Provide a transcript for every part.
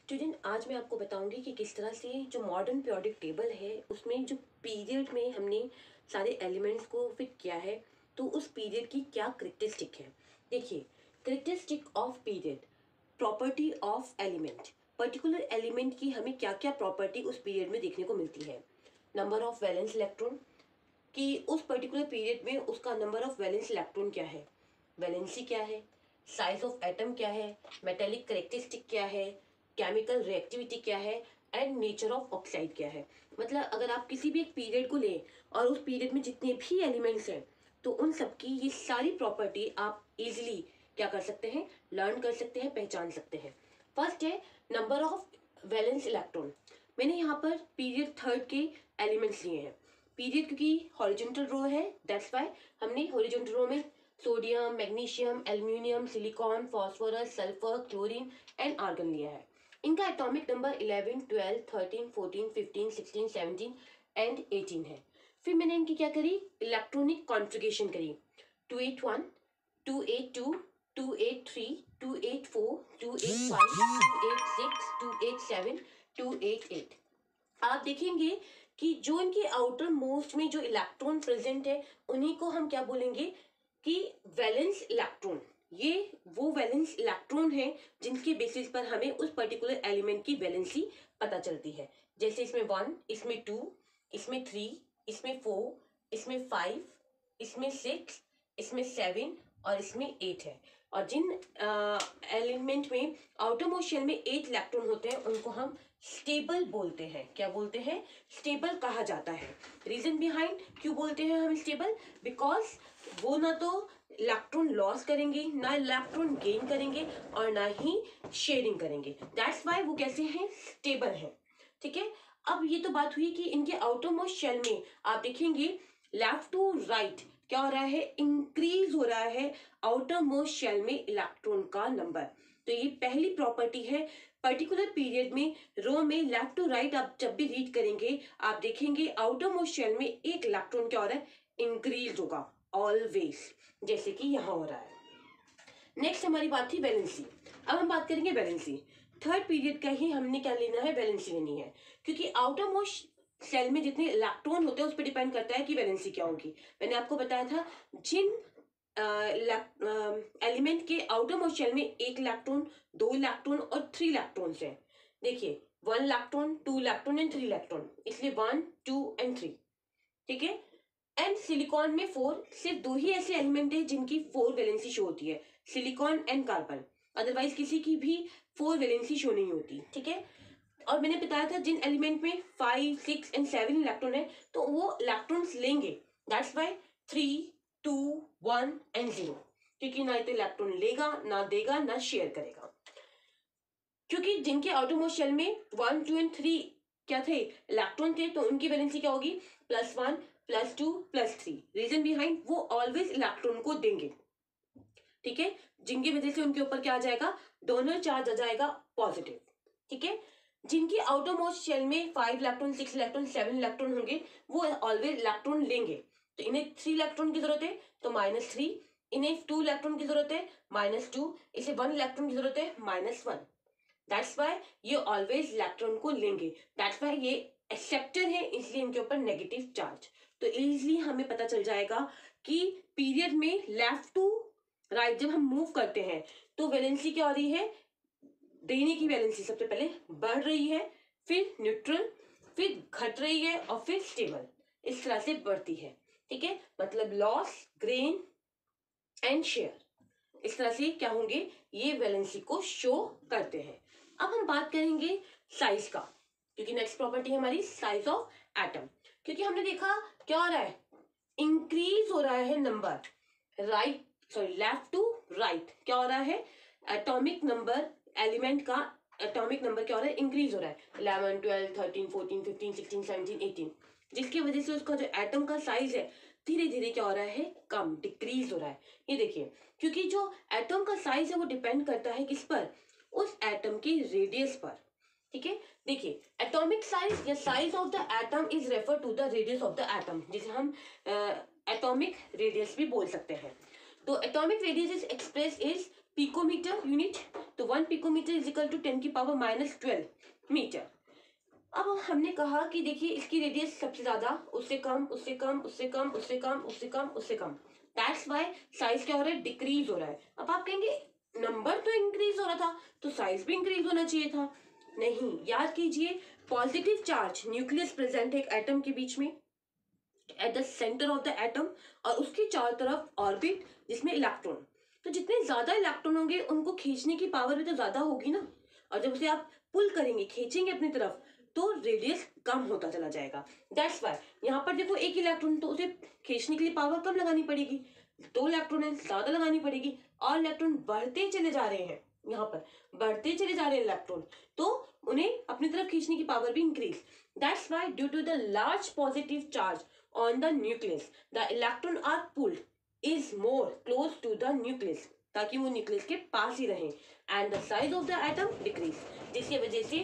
Student, आज मैं आपको बताऊंगी कि किस तरह से जो मॉडर्न पीरियोडिक टेबल है उसमें जो पीरियड में हमने सारे एलिमेंट्स को फिट किया है तो उस पीरियड की क्या करेक्टरिस्टिक है। देखिए, characteristic of period, property of element, particular element की हमें क्या क्या प्रॉपर्टी उस पीरियड में देखने को मिलती है। नंबर ऑफ वैलेंस इलेक्ट्रॉन, कि उस पर्टिकुलर पीरियड में उसका नंबर ऑफ वैलेंस इलेक्ट्रॉन क्या है, वैलेंसी क्या है, साइज ऑफ एटम क्या है, मेटेलिक करेक्टरिस्टिक क्या है, केमिकल रिएक्टिविटी क्या है एंड नेचर ऑफ ऑक्साइड क्या है। मतलब अगर आप किसी भी एक पीरियड को लें और उस पीरियड में जितने भी एलिमेंट्स हैं तो उन सब की ये सारी प्रॉपर्टी आप इजीली क्या कर सकते हैं, लर्न कर सकते हैं, पहचान सकते हैं। फर्स्ट है नंबर ऑफ वैलेंस इलेक्ट्रॉन। मैंने यहाँ पर पीरियड थर्ड के एलिमेंट्स लिए हैं। पीरियड क्योंकि हॉरिजॉन्टल रो है, दैट्स वाई हमने हॉरिजॉन्टल रो में sodium, magnesium, aluminium, silicon, phosphorus, sulphur, chlorine and argon लिया है। इनका एटॉमिक नंबर 11, 12, 13, 14, 15, 16, 17 एंड 18 है। फिर मैंने इनकी क्या करी, इलेक्ट्रॉनिक कॉन्फ़िगरेशन करी। 281, 282, 283, 284, 285, 286, 287, 288। आप देखेंगे कि जो इनके आउटर मोस्ट में जो इलेक्ट्रॉन प्रेजेंट है उन्हीं को हम क्या बोलेंगे कि वैलेंस इलेक्ट्रॉन। ये वो वैलेंस इलेक्ट्रॉन है जिनके बेसिस पर हमें उस पर्टिकुलर एलिमेंट की वैलेंसी पता चलती है। जैसे इसमें 1, इसमें 2, इसमें 3, इसमें 4, इसमें 5, इसमें 6, इसमें 7 और इसमें 8 है। और जिन एलिमेंट में आउटर मोस्ट शेल में 8 इलेक्ट्रॉन होते हैं उनको हम स्टेबल बोलते हैं। क्या बोलते हैं? स्टेबल कहा जाता है। रीजन बिहाइंड क्यों बोलते हैं हम स्टेबल, बिकॉज वो ना तो इलेक्ट्रॉन लॉस करेंगे, ना इलेक्ट्रॉन गेन करेंगे और ना ही शेयरिंग करेंगे। दैट्स वाई वो कैसे हैं, स्टेबल हैं। ठीक है, अब ये तो बात हुई कि इनके आउटर मोस्ट शेल में आप देखेंगे लेफ्ट टू राइट क्या हो रहा है, इंक्रीज हो रहा है आउटर मोस्ट शेल में इलेक्ट्रॉन का नंबर। तो ये पहली प्रॉपर्टी है। पर्टिकुलर पीरियड में रो में लेफ्ट टू राइट आप जब भी रीड करेंगे आप देखेंगे आउटर मोस्ट शेल में एक इलेक्ट्रॉन क्या हो रहा है, इंक्रीज होगा ऑलवेज, जैसे कि यहाँ हो रहा है। नेक्स्ट हमारी बात थी वैलेंसी। अब हम बात करेंगे वैलेंसी। थर्ड पीरियड का ही हमने क्या लेना है, वैलेंसी लेनी है, क्योंकि आउटर मोस्ट सेल में जितने इलेक्ट्रॉन होते हैं उस पर डिपेंड करता है कि वैलेंसी क्या होगी। मैंने आपको बताया था जिन एलिमेंट के आउटर मोस्ट शेल में 1 इलेक्ट्रॉन, 2 इलेक्ट्रॉन और 3 इलेक्ट्रॉन्स हैं। देखिए 1 इलेक्ट्रॉन, 2 इलेक्ट्रॉन एंड 3 इलेक्ट्रॉन, इसलिए 1, 2 एंड 3। ठीक है, एंड सिलिकॉन में 4, सिर्फ 2 ही ऐसे एलिमेंट है जिनकी 4 वैलेंसी शो होती है, सिलिकॉन एंड कार्बन। अदरवाइज किसी की भी 4 वैलेंसी शो नहीं होती। ठीक है, और मैंने बताया था जिन एलिमेंट में 5, 6 एंड 7 इलेक्ट्रॉन है तो वो इलेक्ट्रॉन्स लेंगे। दैट्स वाई 3, 2, 1 एंड 0, क्योंकि ना तो इलेक्ट्रॉन लेगा, ना देगा, ना शेयर करेगा। क्योंकि जिनके आउटर मोस्ट शेल में 1, 2 एंड 3 क्या थे, इलेक्ट्रॉन थे, तो उनकी वैलेंसी क्या होगी, +1, +2, +3। रीजन बिहाइंड वो ऑलवेज इलेक्ट्रॉन को देंगे। ठीक है, जिनकी वजह से उनके ऊपर क्या आ जाएगा, डोनर चार्ज आ जाएगा पॉजिटिव। ठीक है, जिनकी आउटर मोस्ट शेल में 5 इलेक्ट्रॉन, 6 इलेक्ट्रॉन, 7 इलेक्ट्रॉन होंगे वो ऑलवेज इलेक्ट्रॉन लेंगे। तो इन्हें 3 इलेक्ट्रॉन की जरूरत है तो -3, इन्हें 2 इलेक्ट्रॉन की जरूरत है -2, इसे 1 इलेक्ट्रॉन की जरूरत है -1। दैट्स वाई ये ऑलवेज इलेक्ट्रॉन को लेंगे। दैट्स वाई ये एक्सेप्टर है, इसलिए इनके ऊपर नेगेटिव चार्ज। तो इजीली हमें पता चल जाएगा कि पीरियड में लेफ्ट टू राइट जब हम मूव करते हैं तो वैलेंसी क्या हो रही है, देने की वैलेंसी सबसे पहले बढ़ रही है, फिर न्यूट्रल, फिर घट रही है और फिर स्टेबल, इस तरह से बढ़ती है। ठीक है, मतलब लॉस, ग्रेन एंड शेयर, इस तरह से क्या होंगे, ये वैलेंसी को शो करते हैं। अब हम बात करेंगे साइज का, क्योंकि नेक्स्ट प्रॉपर्टी है हमारी साइज ऑफ एटम। क्योंकि हमने देखा क्या हो रहा है, इंक्रीज हो रहा है number, right sorry left to right क्या हो रहा है, एटॉमिक नंबर, एलिमेंट का एटॉमिक नंबर क्या हो रहा है, इंक्रीज हो रहा है, 11, 12, 13, 14, 15, 16, 17, 18, जिसकी वजह से उसका जो एटम का साइज है धीरे धीरे क्या हो रहा है, कम, डिक्रीज हो रहा है। ये देखिए, क्योंकि जो एटम का साइज है वो डिपेंड करता है किस पर, उस एटम के रेडियस पर। ठीक है, देखिए एटॉमिक साइज या size of the atom is refer to the radius of the atom, जिसे हम एटॉमिक रेडियस भी बोल सकते हैं। तो atomic radius is express is picometre unit, तो 1 picometre is equal to 10⁻⁻12 metre. अब हमने कहा कि देखिए इसकी रेडियस सबसे ज्यादा, उससे कम, उससे कम, उससे कम, उससे कम, उससे कम, उससे कम, दैट्स वाई साइज क्या हो रहा है, डिक्रीज हो रहा है। अब आप कहेंगे नंबर तो इंक्रीज हो रहा था तो साइज भी इंक्रीज होना चाहिए था। नहीं, याद कीजिए, पॉजिटिव चार्ज न्यूक्लियस प्रेजेंट है एक एटम के बीच में, at the centre of the atom, और उसके चारों तरफ ऑर्बिट जिसमें इलेक्ट्रॉन। तो जितने ज्यादा इलेक्ट्रॉन होंगे उनको खींचने की पावर भी तो ज्यादा होगी ना, और जब उसे आप पुल करेंगे, खींचेंगे अपनी तरफ, तो रेडियस कम होता चला जाएगा। दैट्स वाई यहाँ पर देखो एक इलेक्ट्रॉन, तो उसे खींचने के लिए पावर कम लगानी पड़ेगी, 2 इलेक्ट्रॉन है ज्यादा लगानी पड़ेगी, और इलेक्ट्रॉन बढ़ते चले जा रहे हैं, यहाँ पर बढ़ते चले जा रहे हैं इलेक्ट्रॉन, तो उन्हें अपनी तरफ खींचने की पावर भी increase. That's why due to the large positive charge on the nucleus the electron are pulled is more close to the nucleus, ताकि वो न्यूक्लियस के पास ही रहें, and the size of the atom decrease, जिसकी वजह से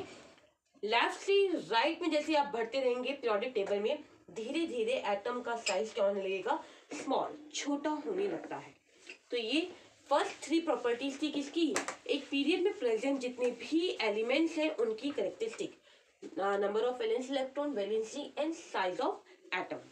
left से right में जैसे आप बढ़ते रहेंगे पीरियोडिक टेबल में, धीरे धीरे एटम का साइज क्या होने लगेगा, स्मॉल, छोटा होने लगता है। तो ये फर्स्ट 3 प्रॉपर्टीज थी किसकी, एक पीरियड में प्रेजेंट जितने भी एलिमेंट्स हैं उनकी characteristic, number of valence electron, valency and size of atom.